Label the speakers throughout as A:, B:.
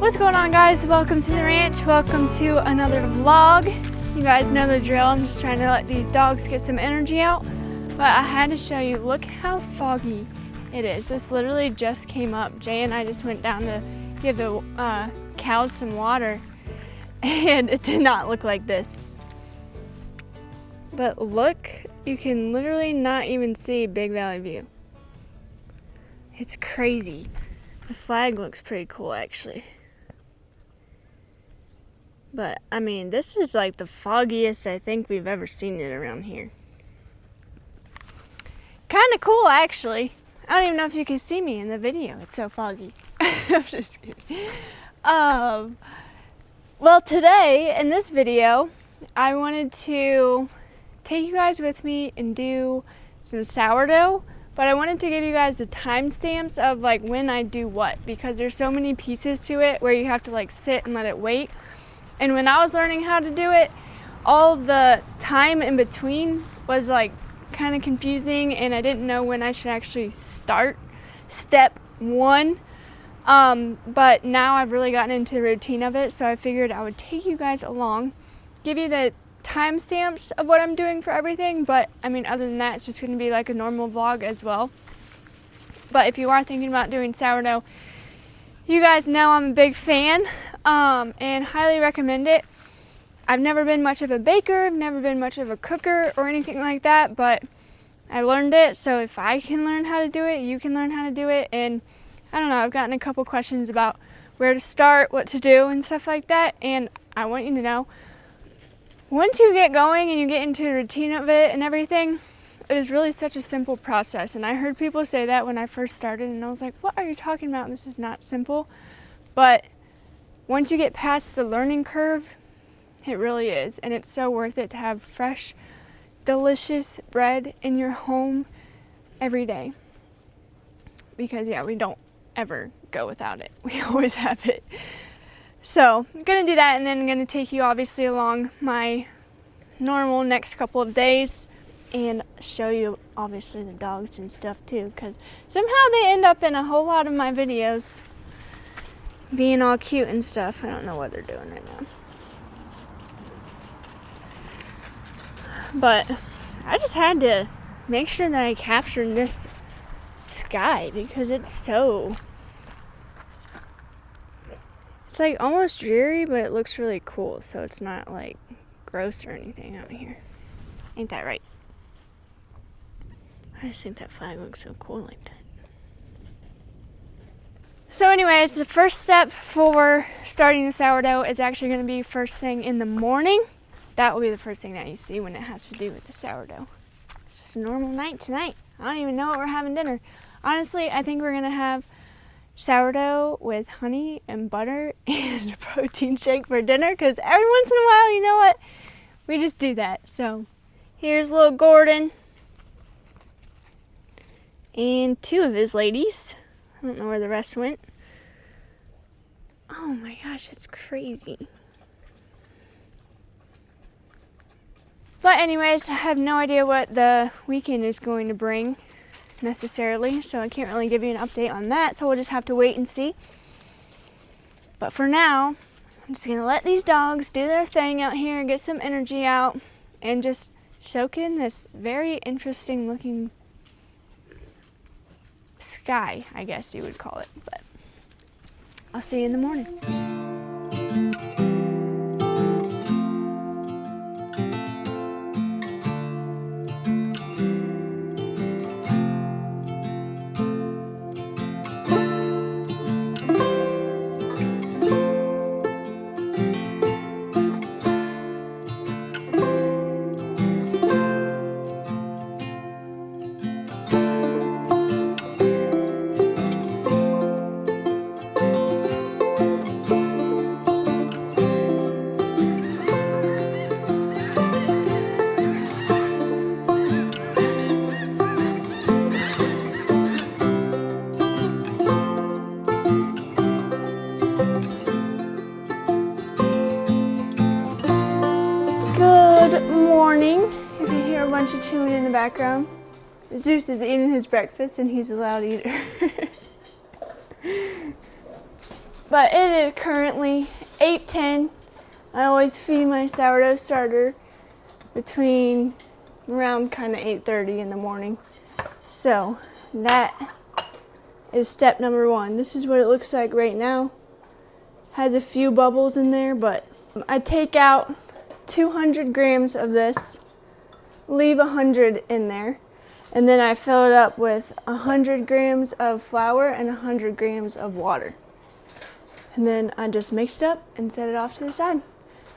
A: What's going on, guys? Welcome to the ranch. Welcome to another vlog. You guys know the drill. I'm just trying to let these dogs get some energy out. But I had to show you, look how foggy it is. This literally just came up. Jay and I just went down to give the cows some water and it did not look like this. But look, you can literally not even see Big Valley View. It's crazy. The flag looks pretty cool, actually. But, I mean, this is like the foggiest I think we've ever seen it around here. Kind of cool, actually. I don't even know if you can see me in the video. It's so foggy. I'm just kidding. Well, today, in this video, I wanted to take you guys with me and do some sourdough. But I wanted to give you guys the timestamps of like when I do what, because there's so many pieces to it where you have to like sit and let it wait. And when I was learning how to do it, all the time in between was like kind of confusing and I didn't know when I should actually start step one. But now I've really gotten into the routine of it, so I figured I would take you guys along, give you the timestamps of what I'm doing for everything. But I mean, other than that, it's just going to be like a normal vlog as well. But if you are thinking about doing sourdough, you guys know I'm a big fan and highly recommend it. I've never been much of a baker, I've never been much of a cooker or anything like that, but I learned it, so if I can learn how to do it, you can learn how to do it. And I don't know, I've gotten a couple questions about where to start, what to do, and stuff like that, and I want you to know, once you get going and you get into the routine of it and everything, it is really such a simple process. And I heard people say that when I first started, and I was like, what are you talking about? This is not simple. But once you get past the learning curve, it really is. And it's so worth it to have fresh, delicious bread in your home every day. Because, yeah, we don't ever go without it. We always have it. So I'm going to do that, and then I'm going to take you obviously along my normal next couple of days and show you obviously the dogs and stuff too, because somehow they end up in a whole lot of my videos being all cute and stuff. I don't know what they're doing right now. But I just had to make sure that I captured this sky because it's like almost dreary, but it looks really cool, so it's not like gross or anything out here. Ain't that right? I just think that flag looks so cool like that. So anyways, the first step for starting the sourdough is actually going to be first thing in the morning. That will be the first thing that you see when it has to do with the sourdough. It's just a normal night tonight. I don't even know what we're having dinner. Honestly, I think we're going to have sourdough with honey and butter and a protein shake for dinner, because every once in a while, you know what? We just do that. So here's little Gordon and two of his ladies. I don't know where the rest went. Oh my gosh, it's crazy. But anyways, I have no idea what the weekend is going to bring necessarily, so I can't really give you an update on that, so we'll just have to wait and see. But for now, I'm just gonna let these dogs do their thing out here, get some energy out, and just soak in this very interesting looking sky, I guess you would call it. But I'll see you in the morning. Good morning. If you hear a bunch of chewing in the background, Zeus is eating his breakfast and he's a loud eater. But it is currently 8:10. I always feed my sourdough starter between around kind of 8:30 in the morning. So that is step number 1. This is what it looks like right now. Has a few bubbles in there, but I take out 200 grams of this, leave 100 in there, and then I fill it up with 100 grams of flour and 100 grams of water. And then I just mix it up and set it off to the side.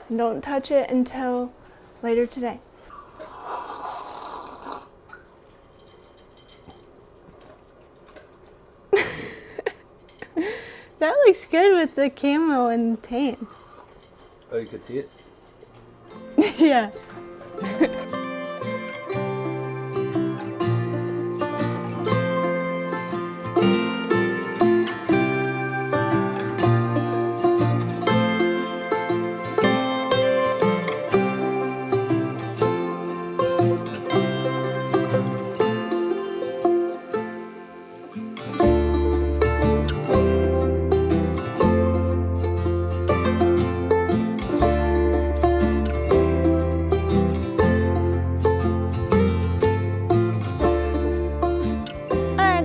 A: And don't touch it until later today. That looks good with the camo and tan.
B: Oh, you could see it?
A: Yeah.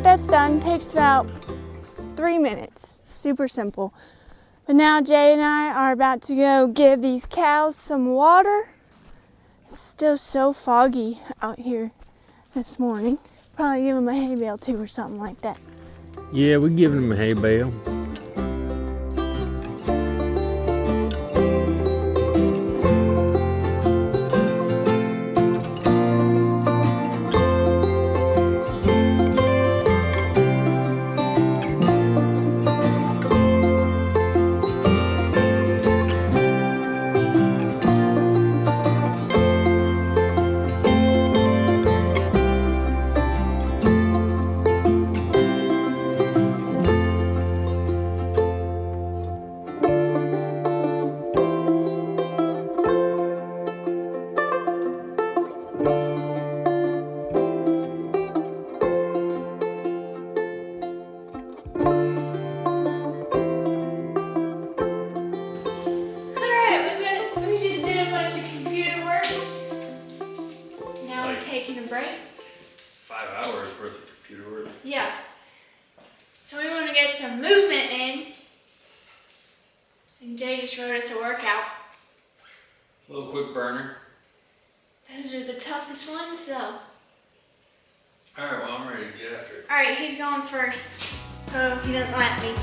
A: That's done. Takes about 3 minutes. Super simple. But now Jay and I are about to go give these cows some water. It's still so foggy out here this morning. Probably give them a hay bale too or something like that.
B: Yeah, we're giving them a hay bale.
A: Taking a break.
B: 5 hours worth of computer work.
A: Yeah. So we want to get some movement in. And Jay just wrote us a workout.
B: A little quick burner.
A: Those are the toughest ones though.
B: Alright, well I'm ready to get after it.
A: Alright, he's going first. So he doesn't let me.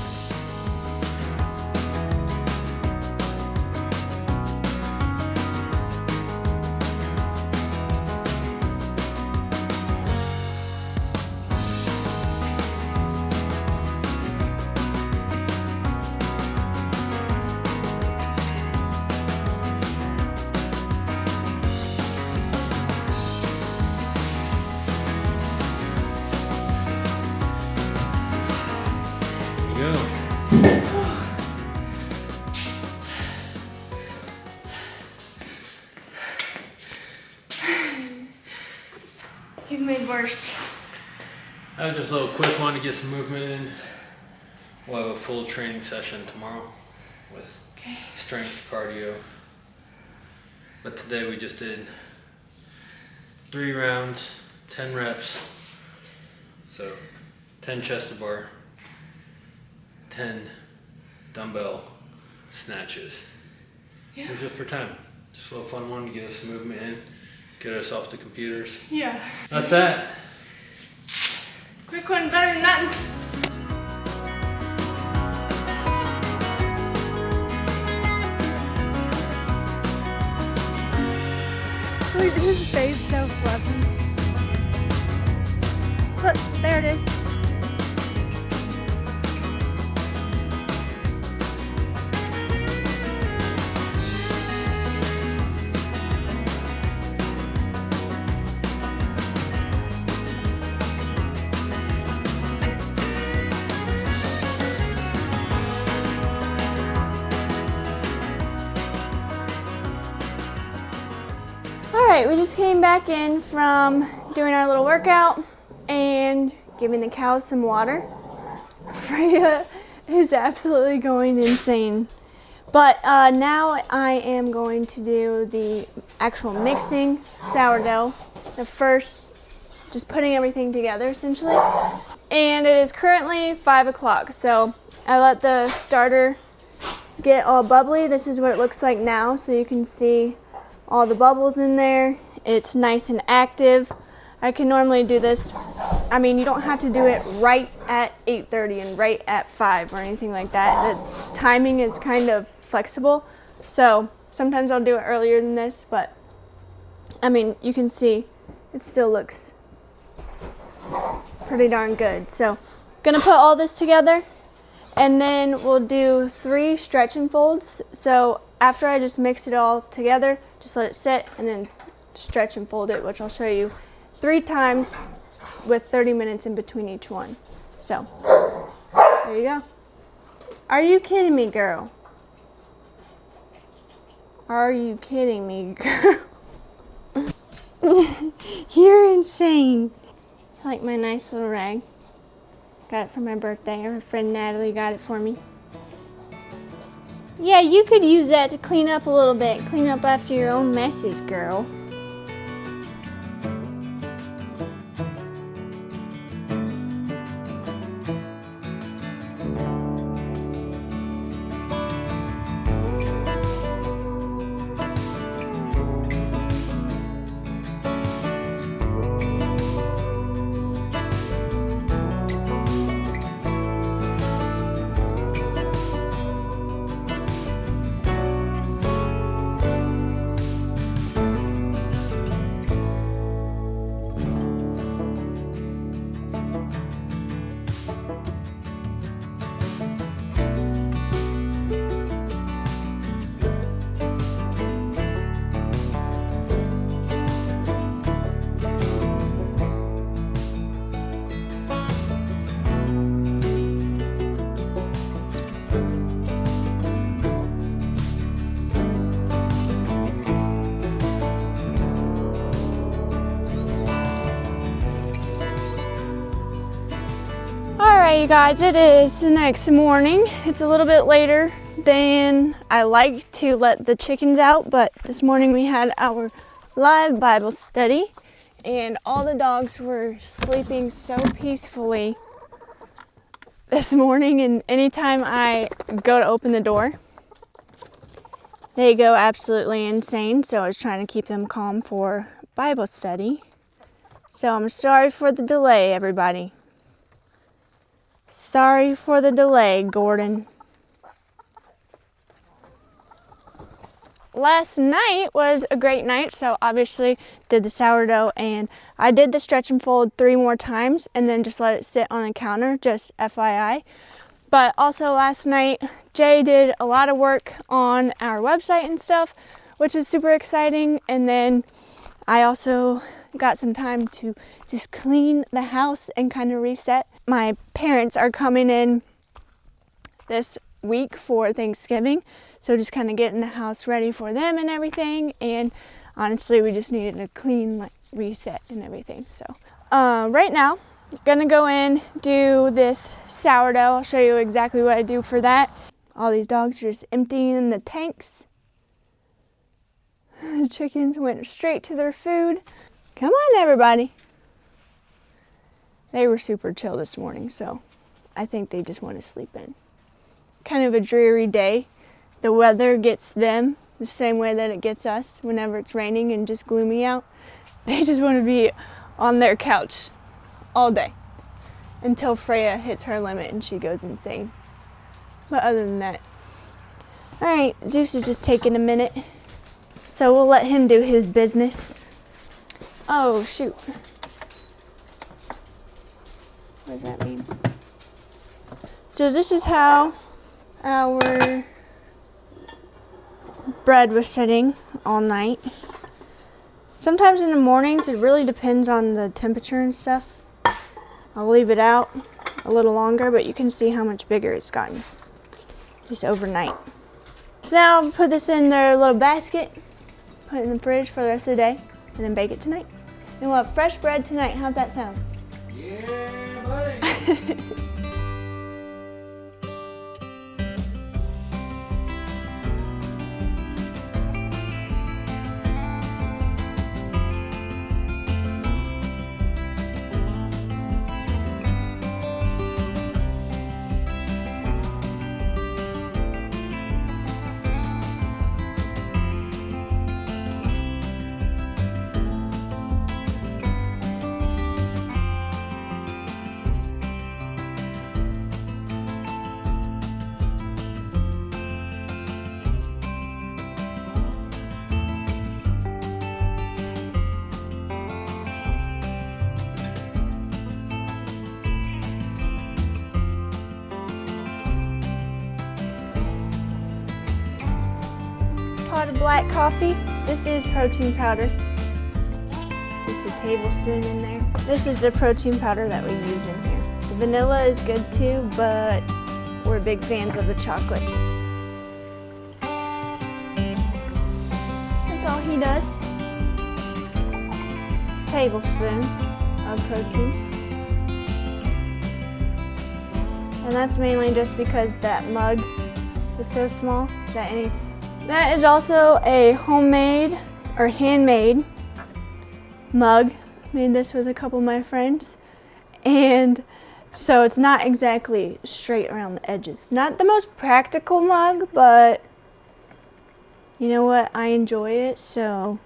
A: You've made worse.
B: That was just a little quick one to get some movement in. We'll have a full training session tomorrow with strength cardio. But today we just did 3 rounds, 10 reps. So 10 chest to bar, 10 dumbbell snatches.
A: Yeah.
B: It was just for time. Just a little fun one to get us some movement in, get us off the computers.
A: Yeah.
B: That's that.
A: Quick one, better than nothing. Look at his face, so fluffy. Look, there it is. Alright, we just came back in from doing our little workout and giving the cows some water. Freya is absolutely going insane. But now I am going to do the actual mixing sourdough. The first, just putting everything together essentially. And it is currently 5 o'clock, so I let the starter get all bubbly. This is what it looks like now, so you can see all the bubbles in there. It's nice and active. I can normally do this, I mean, you don't have to do it right at 8:30 and right at 5 or anything like that. The timing is kind of flexible, so sometimes I'll do it earlier than this, but I mean, you can see it still looks pretty darn good. So gonna put all this together, and then we'll do 3 stretch and folds. So after I just mix it all together, just let it sit and then stretch and fold it, which I'll show you 3 times with 30 minutes in between each one. So there you go. Are you kidding me, girl? Are you kidding me, girl? You're insane. I like my nice little rag. Got it for my birthday. Her friend Natalie got it for me. Yeah, you could use that to clean up a little bit. Clean up after your own messes, girl. Alright, you guys, it is the next morning. It's a little bit later than I like to let the chickens out, but this morning we had our live Bible study and all the dogs were sleeping so peacefully this morning, and anytime I go to open the door, they go absolutely insane, so I was trying to keep them calm for Bible study. So I'm sorry for the delay, everybody. Sorry for the delay, Gordon. Last night was a great night, so obviously did the sourdough, and I did the stretch and fold 3 more times and then just let it sit on the counter, just FYI. But also last night, Jay did a lot of work on our website and stuff, which is super exciting. And then I also got some time to just clean the house and kind of reset. My parents are coming in this week for Thanksgiving, so just kind of getting the house ready for them and everything. And honestly, we just needed a clean reset and everything. So right now, gonna go in, do this sourdough. I'll show you exactly what I do for that. All these dogs are just emptying the tanks. The chickens went straight to their food. Come on, everybody. They were super chill this morning, so I think they just want to sleep in. Kind of a dreary day. The weather gets them the same way that it gets us whenever it's raining and just gloomy out. They just want to be on their couch all day until Freya hits her limit and she goes insane. But other than that, all right, Zeus is just taking a minute, so we'll let him do his business. Oh, shoot. What does that mean? So this is how our bread was sitting all night. Sometimes in the mornings, it really depends on the temperature and stuff. I'll leave it out a little longer, but you can see how much bigger it's gotten just overnight. So now I'll put this in their little basket, put it in the fridge for the rest of the day, and then bake it tonight. And we'll have fresh bread tonight. How's that sound?
B: Yeah, buddy.
A: pot of black coffee. This is protein powder. Just a tablespoon in there. This is the protein powder that we use in here. The vanilla is good too, but we're big fans of the chocolate. That's all he does. Tablespoon of protein. And that's mainly just because that mug is so small that is also a homemade or handmade mug. Made this with a couple of my friends. And so it's not exactly straight around the edges. Not the most practical mug, but you know what? I enjoy it, so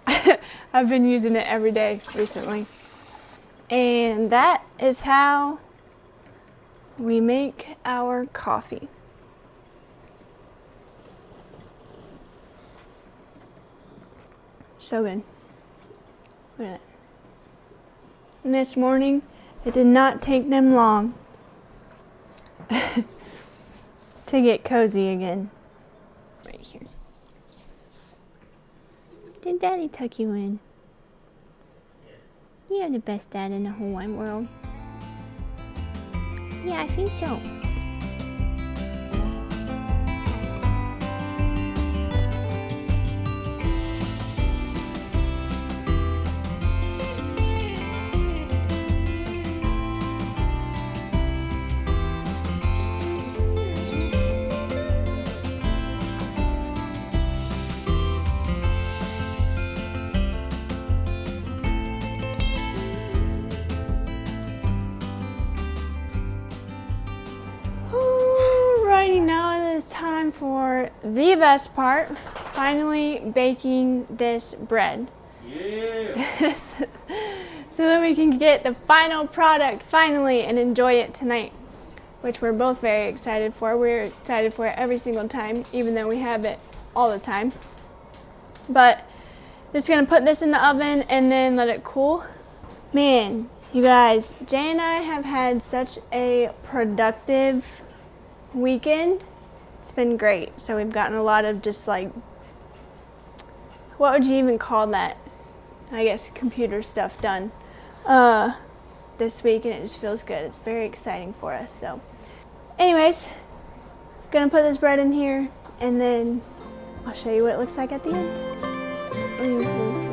A: I've been using it every day recently. And that is how we make our coffee. So good. Look at that. And this morning, it did not take them long to get cozy again. Right here. Did Daddy tuck you in? You're the best dad in the whole wide world. Yeah, I think so. For the best part, finally baking this bread.
B: Yeah.
A: So that we can get the final product finally and enjoy it tonight, which we're both very excited for. We're excited for it every single time, even though we have it all the time. But just gonna put this in the oven and then let it cool. Man, you guys, Jay and I have had such a productive weekend. It's been great. So we've gotten a lot of just like, what would you even call that? I guess computer stuff done this week, and it just feels good. It's very exciting for us. So anyways, gonna put this bread in here and then I'll show you what it looks like at the end. I'll use this.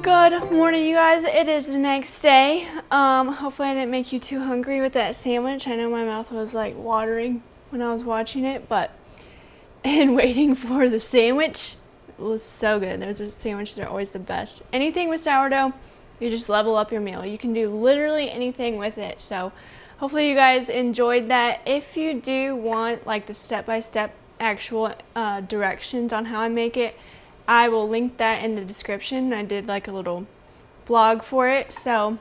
A: Good morning, you guys. It is the next day. Hopefully I didn't make you too hungry with that sandwich. I know my mouth was like watering when I was watching it, but and waiting for the sandwich, it was so good. Those sandwiches are always the best. Anything with sourdough, you just level up your meal. You can do literally anything with it. So hopefully you guys enjoyed that. If you do want like the step-by-step actual directions on how I make it, I will link that in the description. I did like a little blog for it, so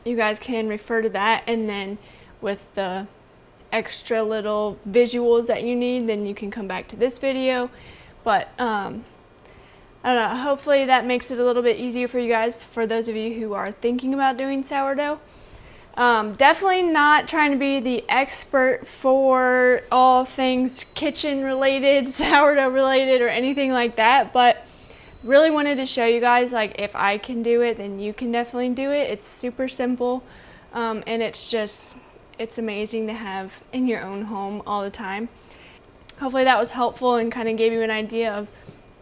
A: you guys can refer to that. And then with the extra little visuals that you need, then you can come back to this video. But I don't know, hopefully that makes it a little bit easier for you guys, for those of you who are thinking about doing sourdough. Definitely not trying to be the expert for all things kitchen related, sourdough related, or anything like that, but really wanted to show you guys, like, if I can do it, then you can definitely do it. It's super simple, and it's amazing to have in your own home all the time. Hopefully that was helpful and kind of gave you an idea of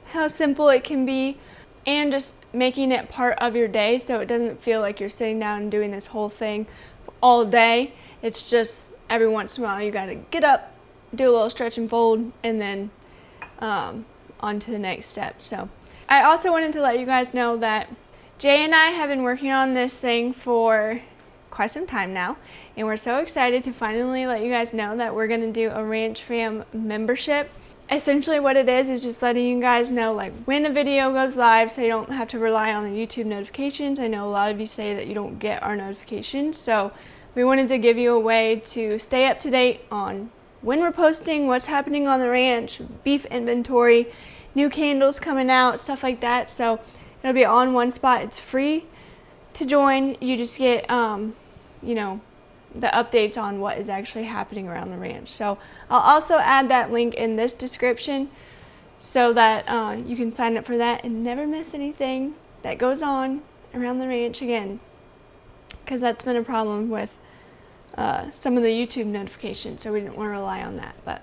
A: how simple it can be, and just making it part of your day so it doesn't feel like you're sitting down and doing this whole thing all day. It's just every once in a while you got to get up, do a little stretch and fold, and then on to the next step. So I also wanted to let you guys know that Jay and I have been working on this thing for quite some time now, and we're so excited to finally let you guys know that we're going to do a Ranch Fam membership. Essentially what it is just letting you guys know, like, when a video goes live, so you don't have to rely on the YouTube notifications. I know a lot of you say that you don't get our notifications, so we wanted to give you a way to stay up to date on when we're posting, what's happening on the ranch, beef inventory, new candles coming out, stuff like that. So it'll be all in one spot. It's free to join. You just get you know, the updates on what is actually happening around the ranch. So I'll also add that link in this description so that you can sign up for that and never miss anything that goes on around the ranch again, because that's been a problem with some of the YouTube notifications, so we didn't want to rely on that. But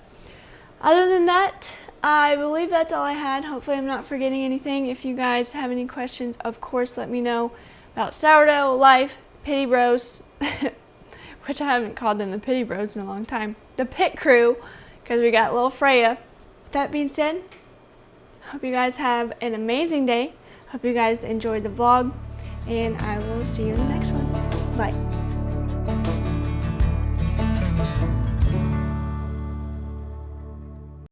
A: other than that, I believe that's all I had. Hopefully I'm not forgetting anything. If you guys have any questions, of course, let me know about sourdough life, Pity Bros, which I haven't called them the Pity Bros in a long time, the Pit Crew, because we got little Freya. With that being said, hope you guys have an amazing day. Hope you guys enjoyed the vlog, and I will see you in the next one. Bye.